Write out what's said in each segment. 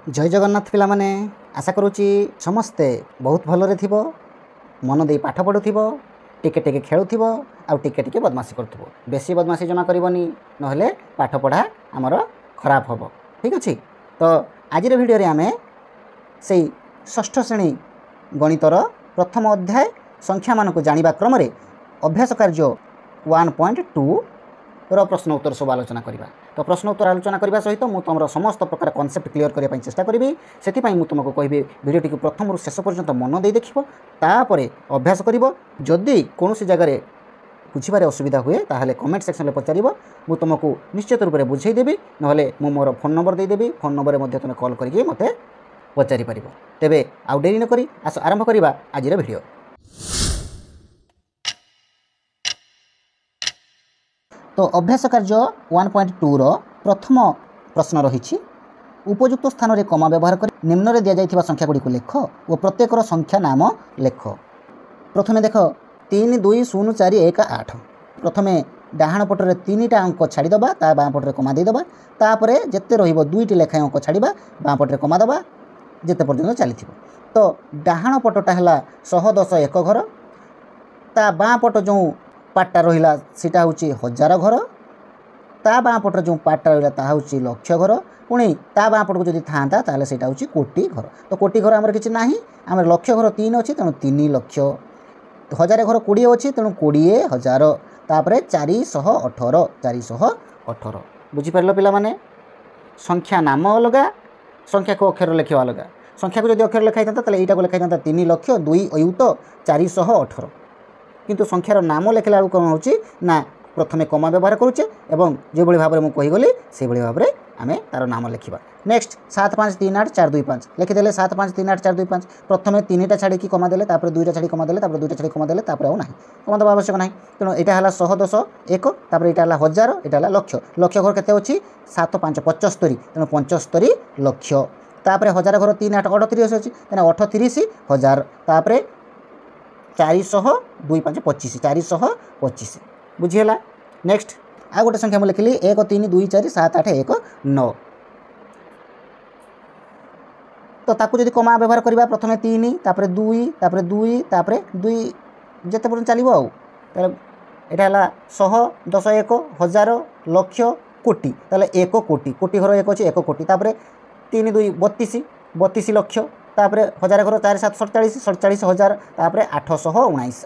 जय जगन्नाथ पिला माने आशा करुच्ची समस्ते बहुत भलरे थिबो मन दे पाठ पढ़ुथिबो टिके टिके खेलुथिबो आउ टिके टिके बदमाशी करथिबो बेसी बदमाशी जमा करबनी नहले पाठ पढ़ा हमर खराब हबो। ठीक अछि। तो आज वीडियो रे आमे सेई षष्ठ श्रेणी गणितर प्रथम अध्याय संख्या मानक जानिबा क्रम रे अभ्यास कार्य 1.2 रो प्रश्न उत्तर सब आलोचना करिबा। तो प्रश्न उत्तर आलोचना करने सहित मुझे तुम समस्त प्रकार कॉन्सेप्ट क्लियर करने चेष्टा करी से तुमको कहि वीडियो टी प्रथम रु शेष पर्यंत मन दे देख तापर अभ्यास कर जदि कौन जगार बुझे असुविधा हुए ताहले कमेंट सेक्शन में पचार मुझे तुमको निश्चित रूप से बुझेदेवी ना मुझे मोर फोन नंबर देदेवी फोन नंबर में तुम कॉल करके मत पचारि पार। तेबे आउ डेरी नक आस आरंभ करवा आज वीडियो। तो अभ्यास कार्य 1.2 रो प्रथम प्रश्न रही उपयुक्त स्थान रे कमा व्यवहार कर निम्न रे दिया जाइथिबा संख्या गुडी को लेख और प्रत्येक संख्या नाम लेख। प्रथमे देख 3 2 0 4 1 8 प्रथमे डाहाण पटरे 3टा अंक छाड़ी दबा ता बाँ पटरे कमा दे दबा तापरे जत्ते रहिबो 2टी लेखा अंक छाड़ीबा बाँ पटरे कमा दबा जत्ते पर्यंत चलीथिबो। तो डाहाण पटटा हला 110 एक घर ता बाँ पट जो पार्टा रहा सीटा हूँ 1000 घर ता बाँ पटर जो पार्टा रहा ता हूँ लक्ष घर पुणी ता बाँ पट को जब था ताले सेटा हूँ कोटी घर। तो कोटी घर आमर किसी ना आम लक्ष घर 3 अच्छी तेणु 3 लक्ष 1000 घर 20 अच्छी तेणु 20,000 तापर 418 बुझीपार पिला माने संख्या नाम अलग संख्या को अक्षर लिखा अलग संख्या को जब अक्षर लिखाई था यहाँ को लिखाई था 3 लक्ष 2 अयुत 418 किंतु संख्यार नाम लिखला बेलू कौन होची ना प्रथमे कमा व्यवहार करुचे एवं जो भाव में मुझे कहीगली से भाव में आम तार नाम लिखा। नेक्स्ट 7 5 3 8 4 2 5 लिखिदे 7 5 3 8 4 2 5 प्रथमे 3टा छाड़ी कमा देले 2टा छाड़ी कमा देले 2टा छाड़ी कमा देले आउ ना कमा देवा आवश्यक ना तेणु यहाँ है 110 एक तापर यहाँ 1000 यहाँ लक्ष लक्ष घर केते अच्छी 7 5 75 तेणु 75 लक्ष तापर 1000 घर 3 8 38 अच्छी तेना 38,000 तापर 400 2 5 25 425 बुझीगला। नेक्स्ट आ गोटे संख्या मुझे लिखिली 1 3 2 4 7 8 1 9 तो ताकू जदि कमा व्यवहार करवा प्रथमे 3 तापर 2 तापर 2 तापर 2 जिते पर्यटन चलो आउ यहाँ 100 10 1 1000 लक्ष कोटी ताले 1 कोटी कोटी घर 1 अच्छे 1 कोटी तापर 3 2 32 लक्ष तापर 1000 घर 4 7 47,000 तापर 819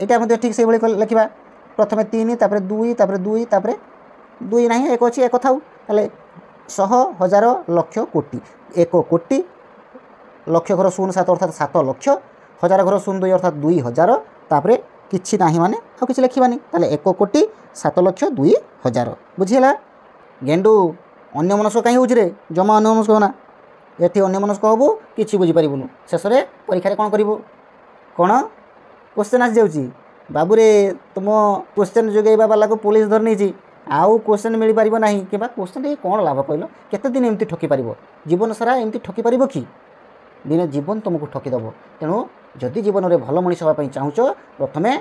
यहाँ ठीक से लिखा प्रथमे 3 तापर 2 तापर 2 तापर 2 ना 1 अच्छी 1 था 100,000 लक्ष कोटी 1 कोटी लक्ष घर 07 अर्थात 7 लक्ष 1000 घर 02 अर्थात 2000 तापर किसी ना माने आ कि लिखानी 1 कोटी 7 लक्ष 2000 बुझीगला। गेंडू अन्य मनस्क कहीं होरे जमा अन्य मनस्क होना ये अन्य मनस्क हबू कि बुझीपारूँ शेष में परीक्षा कौन करूँ कौन क्वेश्चन आसी जाऊँगी बाबूरे तुम क्वेश्चन जोगेबा वाला को पुलिस धर नहीं आउ क्वेश्चन मिल पार ना कि क्वेश्चन ये कौन लाभ कहल केते दिन एमती ठकी पार जीवन सारा एमती ठकी पार कि दिने जीवन तुमको ठकीदेव। तेणु जदि जीवन में भल मनीष हाँपाई चाहूच प्रथमे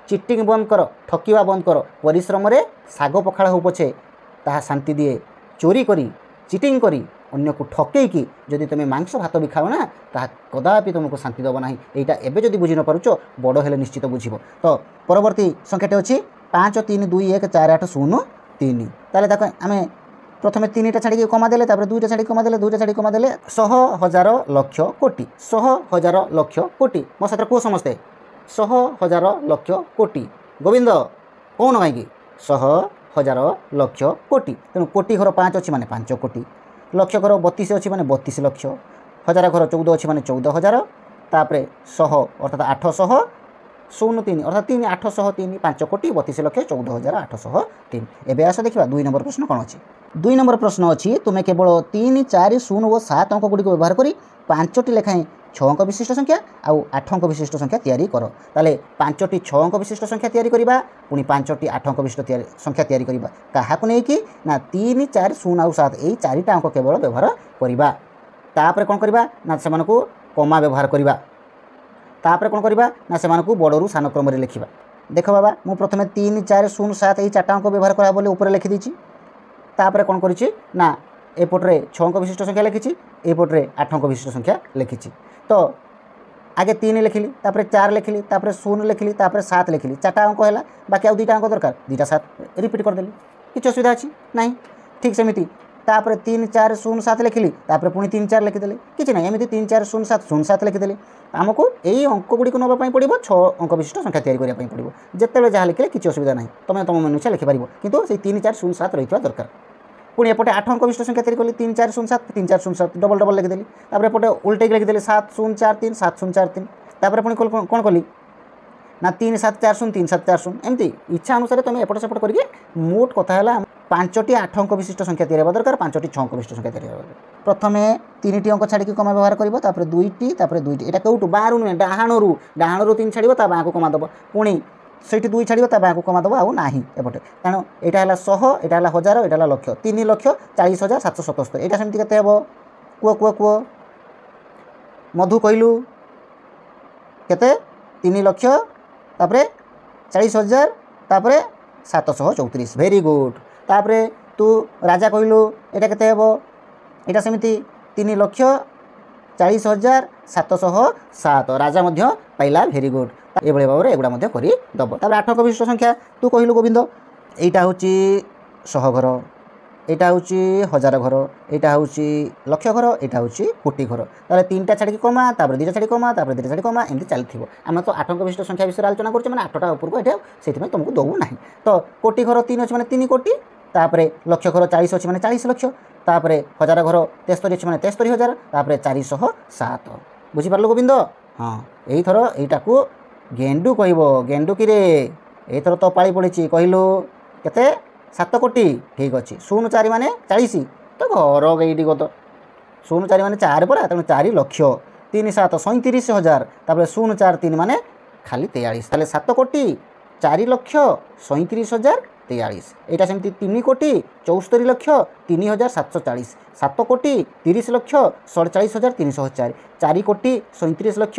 चिटिंग बंद कर ठकिवा बंद कर परिश्रम साग पखाड़ हो पछे ताहा शांति दिए चोरी करी चिटिंग करी अन्य को ठकईकि जदि तुम मांस भात भी खाओ ना ताहा कदापि तुमको शांति देव ना यहाँ एवं जदि बुझी न पारुच बड़ हेले निश्चित बुझब। तो परवर्ती संख्याटी अच्छी 5 3 2 1 4 8 0 3 ताले आम प्रथमे 3टा छाड़ी कमा देले 2टा छाड़ी कमा देले 2टा छाड़ी कमा देले 100,000 लक्ष कोटी 100,000 लक्ष कोटी मो साथ कह समस्ते 100,000 लक्ष कोटी गोविंद कौन कहीं 100,000 लक्ष कोटी तेणु कोटी घर 5 अच्छी माने 5 कोटी लक्ष घर 32 अच्छी माने 32 लक्ष 1000 घर 14 अच्छी माने 14,000 तापर 100 अर्थात 800 0 3 अर्थात 3 803 5 कोटी 32 लक्ष 14,803 एवं आस देखा 2 नंबर प्रश्न कौन अच्छी 2 नंबर प्रश्न अच्छी तुम्हें केवल 3 4 0 और 7 अंक गुड़ी व्यवहार कर 5टी लेखाएं 6 अंक विशिष्ट संख्या आउ 8 अंक विशिष्ट संख्या तैयारी कर ताले 5टी 6 अंक विशिष्ट संख्या तैयारी करवा पुणी 5टी 8 अंक विशिष्ट संख्या तैयारी करवा क्या नहीं ना 3 4 0 आउ 7 यही 4टा अंक केवल व्यवहार करवा तापर कौन करवा ना से कमा व्यवहार करवा तापर कौन करवा ना से बड़रू सान क्रम लिखा देख बाबा मु प्रथमे 3 4 0 7 यही 4टा अंक व्यवहार करा बोली ऊपर लिखिदी तापर कौन करी ना एपटे 6 अंक विशिष्ट संख्या लिखी एपटे 8 अंक विशिष्ट संख्या लिखी तो आगे 3 लिखिली तापर 4 लिखिली तापर 0 लिखिली तापर 7 लिखिली 4टा अंक है बाकी आउ 2टा अंक दरकार 2टा 7 रिपीट करदेली किसी असुविधा अच्छी ना ठीक सेमती तापर 3 4 0 7 लिखिली तापर पुणी 3 4 लिखिदेली किसी ना एमती 3 4 0 7 लिखिदेली आमको यही अंक गुड़ी नापी पड़ो 6 अंक विशिष्ट संख्या तैयारी करने पड़ो जिते जहाँ लिखे किसी असुविधा ना तुम तुम मन इच्छा लिखिपार कितु से 3 4 0 7 रही दरकार पुणी एपटे 8 अंक विशिष्ट संख्या तैयारी कली 3 4 0 7 3 4 0 7 डबल डबल लिखिदेली तापर एपटे उल्टे लिखिदेली 7 0 4 3 7 0 4 3 तापर पुणी कौन कली ना 3 7 4 0 3 7 4 0 एमती इच्छा अनुसार तुम एपट सेपट करके मोट कथा है 5टी 8 अंक विशिष्ट संख्या तैयारी दरकार 5टी 6 अंक विशिष्ट संख्या तैयारी दरकार प्रथमे 3टी अंक छाड़ी कमा व्यवहार कर 2टी एटा कौटू बाहर नुहे डाणु 3 छाड़ ता बाँ को कमा दब पुणी से 2 छाड़ ता बाँ को कमा दब आउ ना एपटे तेणु यहाँ है 100 यहाँ है 1000 यहाँ है लक्ष 3,40,777 यहाँ सेमती केते हेबो कुह मधु कहलु केते 3 लक्ष तापरे 40,000 तापरे 734 वेरी गुड तापरे तू राजा कहलु एटा केते हेबो एटा सेमती 3,40,707 राजा मध्य पाइला वेरी गुड ये भाव में एगुड़ा कर दब तापर 8 अंक विशिष्ट संख्या तू कहलु गोविंद एटा होची 100 घर एटा होची 1000 घर एटा होची लक्ष घर एटा होची कोटी घर ताले 3टा छाड़ी कमा तापर 2टा छाड़ी कमा तापर 2टा छाड़ी कमा एमती चलथिबो आम तो 8 अंक विशिष्ट संख्या विषय आलोचना करछे माने 8टा ऊपर को एटा सेति में तुमको दउ नाही तो कोटी घर 3 अछि माने 3 कोटी तापर लक्ष घर 40 अछि माने 40 लक्ष तापर 1000 घर 73 अछि माने 73,000 तापर 407 बुझी पारलो गोविंद हां एई थरो एटा को गेंडू कहबो गेंडू कि रे एई थरो तो पाळी पड़िछि कहलु केते 7 कोटी ठीक अच्छे 0 4 माने 40 तो घर गईटी गत 0 4 माने 4 परा तेणु 4 लक्ष 3 7 37,000 तापर 0 4 3 माने खाली 43 ताले 7 कोटी 4 लक्ष 37,000 43 एटा सेमती 3 कोटी 74 लक्ष 3,740 7 कोटी 30 लक्ष 47,304 4 कोटी 37 लक्ष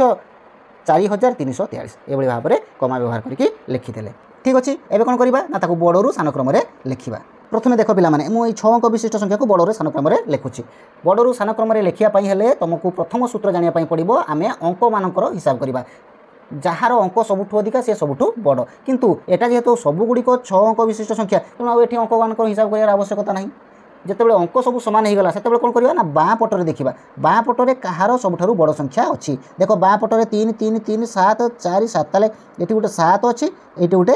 4,343 एभली भाव में कमा व्यवहार करके लिखिदेले ठीक अच्छे एवं कौन करवा ना ताको बड़रू सान क्रम लिखा प्रथम देख पे मुझे 6 अंक विशिष्ट संख्या को बड़रू सान क्रम लिखुची बड़रू सान क्रम लिखापी हेले तुमको प्रथम सूत्र जानापी पड़ो आम अंक मानकर हिसाब करवा जार अंक सबुठ अधिका सी सबुठ बड़ किंतु एटा जेहेतु सबुगुड़िक 6 अंक विशिष्ट संख्या तेणु ये अंक मान हिसाब कर आवश्यकता ना जितेबाला अंक सब सामान होगा से कौन करवा ना बाँ पटरे देखा बाँ पटरे कहार सबुठ बड़ संख्या अच्छी देख बाँ पटरे 3 3 3 7 4 7 ताले ये गोटे 7 अच्छी ये गोटे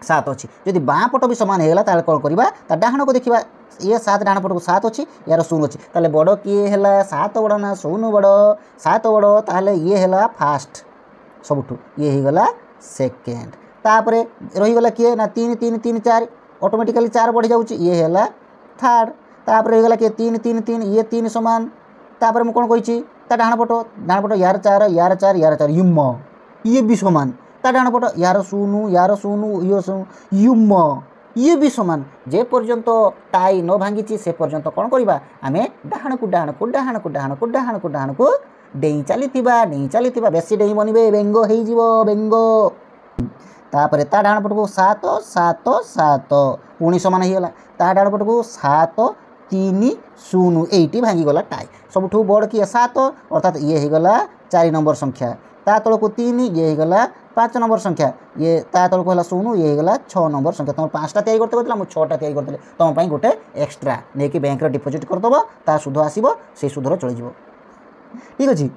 7 अच्छी जदि बाँ पट भी सामान होगा कौन करवा डाण को देखा ये 7 डाण पट को 7 अच्छी यार 0 अच्छी ताले बड़ किए है 7 बड़ ना 0 बड़ 7 बड़ ताले ये है फास्ट सबुठ ये होगला सेकेंड तापरे रहीगला किए ना 3 3 3 4 ऑटोमेटिकली 4 बढ़ी जाऊँ ये है थर्ड तापर होगा किए 3 3 3 ये 3 सामान तापर मुझे कौन कही डाण पट यार 4 यार 4 यार 4 युम ये भी सामान डाण पट यार 0 यार 0 ये 0 युम ये भी सामान जे पर्यंत टाई न भांगी से पर्यंत कौन करवा आम डाण को डाण को डाण को डाण को डाण को डाण को डेई चली बेसी डेई बनबे बेंग हो बेंग तापर ता डाण पट को 7 7 7 पुणी सामान होगा ता डाण पट को 7 3 0 एटी भांगीगला टाई सबुठ बड़ किए 7 अर्थात ये होगला 4 नंबर संख्या ता तल को 3 ये होगला 5 नंबर संख्या ये ता तल को 0 ये होगला 6 नंबर संख्या तुम 5टा तैयारी करते कहला मुझे 6टा तैयारी करते तुम गोटे एक्सट्रा नहीं बैंक डिपोजिट करदेव ता सुध आसो से सुधर चलଯିव ठीक अच्छे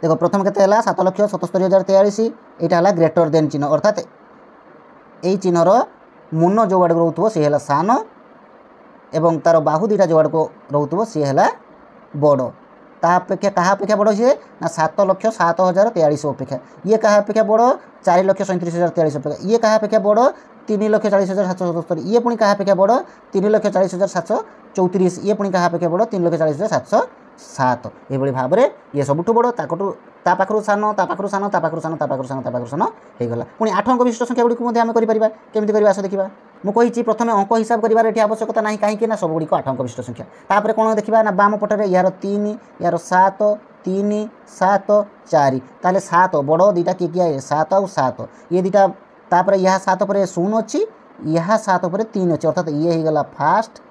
देख प्रथम के 7,77,043 यहाँ है ग्रेटर देन चिन्ह अर्थात यही चिन्हर मुन जो आड़ को सी है सान एवं तार बाहु 2टा जो आड़ को रोथो सी है बड़ तापेक्षा क्या अपेक्षा बड़ सी ना 7,07,043 अपेक्षा ये क्या अपेक्षा बड़ 4,37,043 अपेक्षा ये क्या अपेक्षा बड़ 3,40,777 ये पुणी क्या अपेक्षा बड़ 3,40,734 ये पुणी क्या अपेक्षा बड़ 3,40,707 ये भाव में ये सबुठ बड़ ता पाखु सान ता पाखु सान ता पाखु सान ता पाखु सान ता पाखु सान होगला पुणी 8 अंक विशिष्ट संख्या गुड़ी आम करें केमी कर देखा मुझे प्रथम अंक हिसाब कर आवश्यकता ना कहीं सब गुड़ी 8 अंक विशिष्ट संख्या तापर कौन देखा ना बाम पटरे यार 3 यार 7 3 7 4 ताले 7 बड़ 2टा किए 7 आउ 7 ये 2टा तापर यहाँ 7 पर 0 अच्छी यहाँ 7 पर 3 अच्छी अर्थात ये होगला फास्ट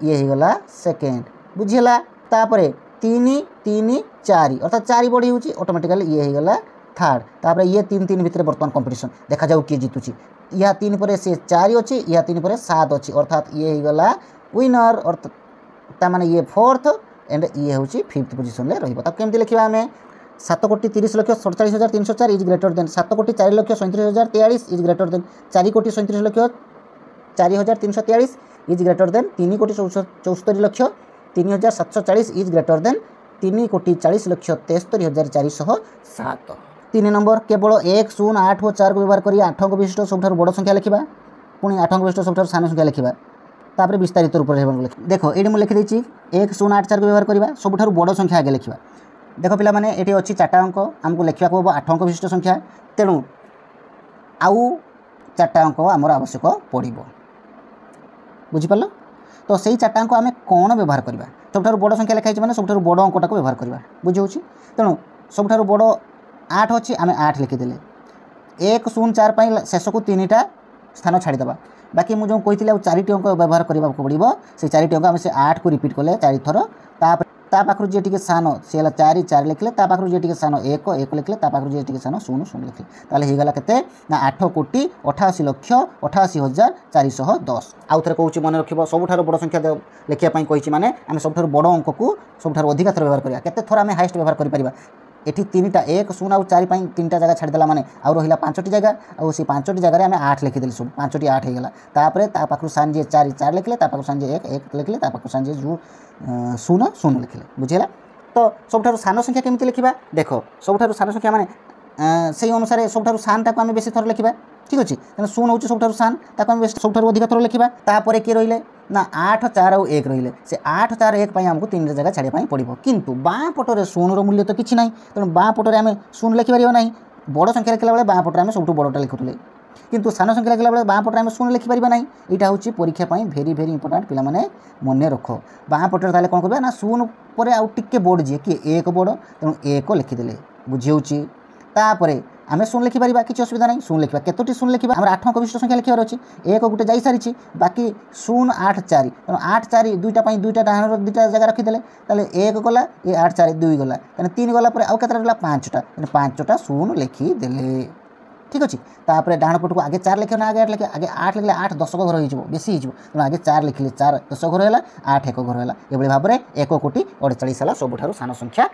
ये होगला सेकेंड बुझीगला तापर 3 3 4 अर्थात 4 बढ़ी होची ऑटोमेटिकली ये होगला थर्ड तापर ये 3 3 भितर बर्तमान कंपटीशन देखा जाऊ किए जीतुची या 3 पर से 4 अच्छी या 3 पर 7 अच्छी अर्थात ये होगला विनर अर्थात माने ये फोर्थ एंड ये हूँ फिफ्थ पोजिशन में रही केमती लिखा आम 7,30,47,304 is greater than 7,04,37,3743 is greater than 4,37,40,4343 is greater than 3,74,73,3,740 is greater than 3,40,43,73,407। 3 number केवल 1 0 8 और 4 को व्यवहार कर 8 अंक विशिष्ट सब बड़ संख्या लिखा पुणी 8 अंक विशिष्ट सब सान संख्या लिखा तापर विस्तारित रूप में देखो ये मुझे लिखिदेची 1 0 8 4 को व्यवहार करवा सबुठ बड़ संख्या आगे लिखा देख पे ये अच्छी 4टा अंक आमको लिखा हम 8 अंक विशिष्ट संख्या तेणु आउ 4टा अंक आमर आवश्यक पड़ो बुझीपार तो से 4टा अंक आम कौन व्यवहार करवा सबुठ बड़ संख्या लिखाई मैंने सबुठ बड़ अंकटा व्यवहार करवा बुझे तेणु सबुठ बड़ 8 अच्छी आम 8 लिखिदे 1 0 4 शेष को 3टा स्थान छाड़ीदे बाकी मुझे कही 4टी अंक व्यवहार करने को पड़ो से 4टी अंक आम से 8 को रिपीट कले 4 थर पाखु जी टी सान सी 4 4 लिखले पाखु जी टी सान 1 1 लिखले पाखु जी टी सान 0 0 लिखले ताले होगला के 8,88,88,410 आउ थे कौन मन रख सबुठ बड़ संख्या लिखापी कही मैंने आम सबुठ बड़ अंक को सबुठ अधिक थर व्यवहार करा केते थर आम हाइस्ट व्यवहार कर एठी 3टा 1 0 और 4 3टा जगह छाड़देला माने आउ रहा 5टी जगह और सी 5टी जगह आम 8 लिखिदेली सब 5टी 8 होगला तापर पाखु सांजे 4 4 लिखले पाखु सांजे 1 1 लिखले पाखु सांजे जो 0 0 लिखले बुझेगा तो सबुठ सान संख्या केमती लिखा देख सबुठ सान संख्या माने से अनुसार सबुठ सानटा को आम बेसी थर लिखा ठीक अच्छे तेना 0 हूँ सबुठ सान सबुठ अधिक थर लिखा तापर किए रही ना 8 4 और 1 रही से 8 4 1 आमको 3 जगह छाड़ापी पड़ो किंतु बाँ पटरे 0 मूल्य तो किसी ना तेणु बाँ पटरे आम 0 लिखिपर ना बड़ संख्या लिखला बेले बाँ पटरे आम सब बड़टा लिखुले किंतु सान संख्या लिखला बेले बाँ पटरे आम 0 लिखिपर ना यहाँ हूँ परीक्षा भेरी भेरी इंपोर्टाट पे मन रख बाँ पटरे ताले कौन करवा ना 0 पर आउ टिके बड़ जी कि 1 बड़ तेणु 1 लिखिदे बुझे तापर आम 0 लिखिपर किसी असुविधा नहीं 0 लिखा केतोटी 0 लिखा आम 8 अंक विशिष्ट संख्या लिखार अच्छी 1 गोटे जा सारी बाकी 0 8 4 तेणु 8 4 दुईटा डाहाण 2टा जगह रखीदे ताले 1 गला ये 8 4 2 गला तेना 3 गला आउ के रहा 5टा 5टा 0 लिखिदे ठीक अच्छे तापर डाण पट को आगे 4 लिखे ना आगे 8 लिखे आगे 8 लिखले 8 10 घर हो बेसी हो आगे 4 लिखले 4 10 घर है 8 1 घर है ये भाव में 1,48,48 सबुठ सान संख्या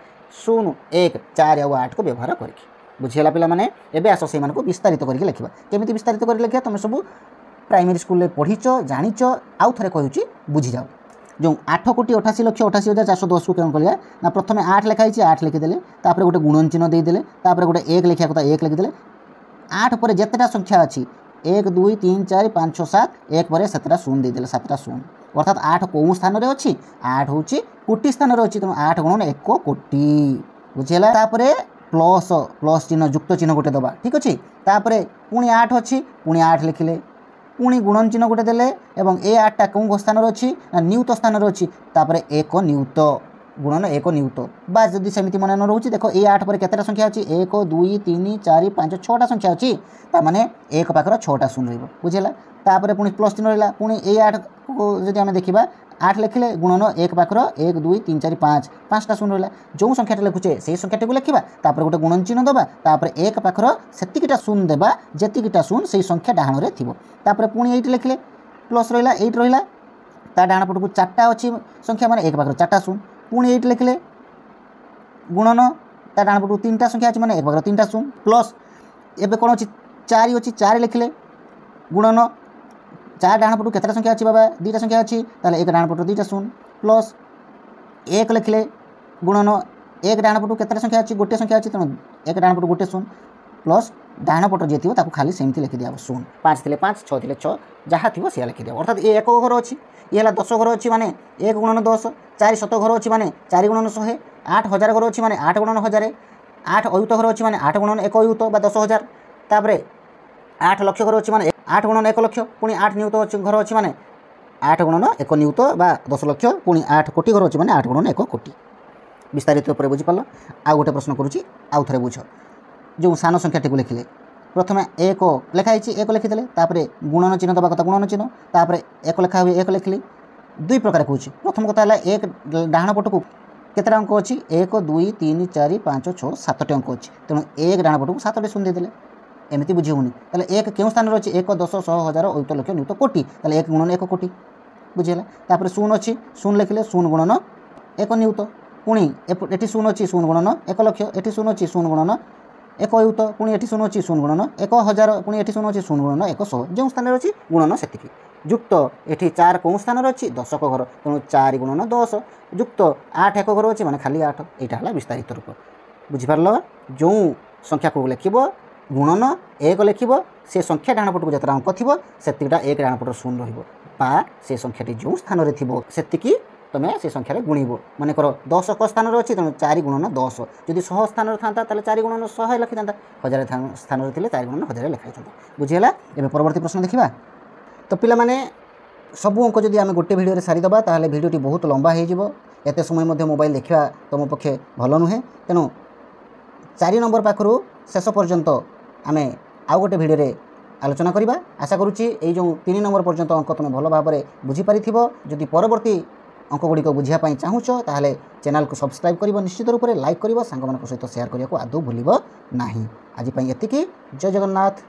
0 1 4 और 8 को व्यवहार करके बुझीगला पे मैंने एवं आस से विस्तारित करके लिखा केमी विस्तारित कर लिखा तुम सब प्राइमरी स्कूल पढ़ीच जाच आउ थे कहूँ बुझी जाओ जो 8,88,88,410 को कौन करा ना प्रथम 8 लिखाई 8 लिखिदे तापर गोटे गुणन चिन्ह देदेले तापर गोटे 1 लिखा कथा 1 लिखिदे 8 पर जितेटा संख्या अच्छी 1 2 3 4 5 6 7 1 पर 7टा 0 देदेले 7टा 0 अर्थात 8 कौ स्थान में अच्छी 8 हूँ कोटी स्थान अच्छी तेणु 8 गुणन 1 कोटी बुझेगा तापर प्लस प्लस चिन्ह युक्त चिन्ह गोटे दबा ठीक अच्छे तापर पुणी 8 अच्छी पुणी 8 लिखिले पुणी गुणन चिन्ह गोटे देले एवं ए 8टा कौन स्थान अच्छी ना नियुत स्थान अच्छी तापर 1 नियुत गुणन 1 नियुत बा जदि सेमती मन न रोचे देखो ए 8 पर केतेटा संख्या अच्छी 1 2 3 4 5 6टा संख्या अच्छी ताने 1 पाखर 6टा 0 रही बुझेगा तापर पुणी प्लस चिन्ह रहा पुणी ए 8 को जब आम देखा 8 लिखिले गुणन 1 पाखर 1 2 3 4 5 5टा 0 रहा जो संख्याटा लिखुचे से संख्याटी को लिखा तापर गोटे गुणन चिन्ह दबा तापर 1 पाखर सेतिकिटा 0 देबा जेतिकिटा 0 से संख्या डाहाण रे थिबो तापर पुणी 8 लिखिले प्लस रहा 8 रहा ता डाहाण पटको 4टा अच्छी संख्या माने 1 पाखर 4टा 0 पुणी 8 लिखिले गुणन ता डाहाण पटको 3टा संख्या अच्छी माने 1 पाखर 3टा 0 प्लस एबे कोन अच्छी 4 अच्छी 4 लिखिले गुणन 4 डाहाण पटू केतेटा संख्या अच्छी बाबा 2टा संख्या अच्छी ताले 1 डाहाण पटू 2टा 0 प्लस 1 लिखिले गुणन 1 डाहाण पटू केतेटा संख्या अच्छी गोटे संख्या अच्छी तेणु 1 डाहाण पटू गोटे 0 प्लस डाहाण पट जी थी खाली सेमती लिखि दिया 0 5 थे 5 6 थे 6 जहाँ थी सी लिखि दिया अर्थात ये 1 घर अच्छी ये 10 घर अच्छी माने 1 गुणन 10 4 शत घर अच्छी माने 4 गुणन 100 8 हजार घर अच्छी माने 8 गुणन 1000 8 अयुत घर अच्छी माने 8 गुणन 1 अयुत बा 10,000 तापर 8 लक्ष घर अच्छी माने 8 गुणन 1 लक्ष पुणी 8 नियुत घर अच्छी माने 8 गुणन 1 नियुत बा 10 लक्ष पुणी 8 कोटी घर अच्छी माने 8 गुणन 1 कोटी विस्तारित उपर बुझीपार आउ गोटे प्रश्न करुँच आउ थे बुझ जो सान संख्याटी को लिखिले प्रथम 1 लिखाई 1 लिखिदे तापर गुणन चिन्ह दबा कथा गुणन चिन्ह तापर 1 लिखा हुए 1 लिखिली दुई प्रकार कहूँ प्रथम कथा है एक डाण पट को केतटा अंक अच्छी 1 2 3 4 5 6 7 अंक अच्छी तेणु एक डाण पट को 7 शून्य देदेले एमती बुझी होनी ताले एक क्यों स्थान अच्छी 1 10 100 1000 अयुत लक्ष नियुत कोटी ताले 1 गुणन 1 कोटी बुझीगला तापर शून्य अच्छी शून्य लिखिले शून्य गुणन 1 नियुत पुणी एटी शून्य अच्छी शून्य गुणन 1 लक्ष एटी शून्य अच्छी शून्य गुणन 1 अयुत पुणी एटी शून्य अच्छी शून्य गुणन 1000 पुणी एटी शून्य अच्छी शून्य गुणन 100 जो स्थान अच्छी गुणन सेतिकी युक्त एटी 4 कौन स्थान अच्छी दशक घर तेणु 4 गुणन 10 युक्त 8 एक घर अच्छी माने खाली 8 यहाँ है विस्तारित रूप बुझिपार जो संख्या को लिखब गुणन 1 लिखब से संख्या डाण पटक जतरा अंक थी सेतिकटा 1 डाण पट शून्य रहा से संख्याटी जो स्थान में थी सेतिकी तुम से संख्यार गुणब मनकर 10 स्थान अच्छी तेणु 4 गुणन 10 जदि 100 स्थान था 4 गुणन 100 लिखि था 1000 स्थान थे 4 गुणन 1000 लिखाई बुझीगला। एवं परवर्ती प्रश्न देखा तो पिला माने सबू अंक जदि आम गोटे भिडियो सारीदे ताहले भिडियोटी बहुत लंबा हो एत समय मोबाइल देखा तुम पक्षे भल नुहे तेणु 4 नंबर पाखु शेष पर्यंत आम आउ गोटे भिडियो आलोचना करवा आशा करुच्ची जो 3 नंबर पर्यंत अंक तुम भल भाव में बुझीपारी जदि परवर्ती अंक गुड़िक बुझापी चाहूच ताहले चैनल को सब्सक्राइब कर निश्चित रूप से लाइक कर सांग सहित शेयर करने को आदौ भूल ना। आज एतिकी जय जगन्नाथ।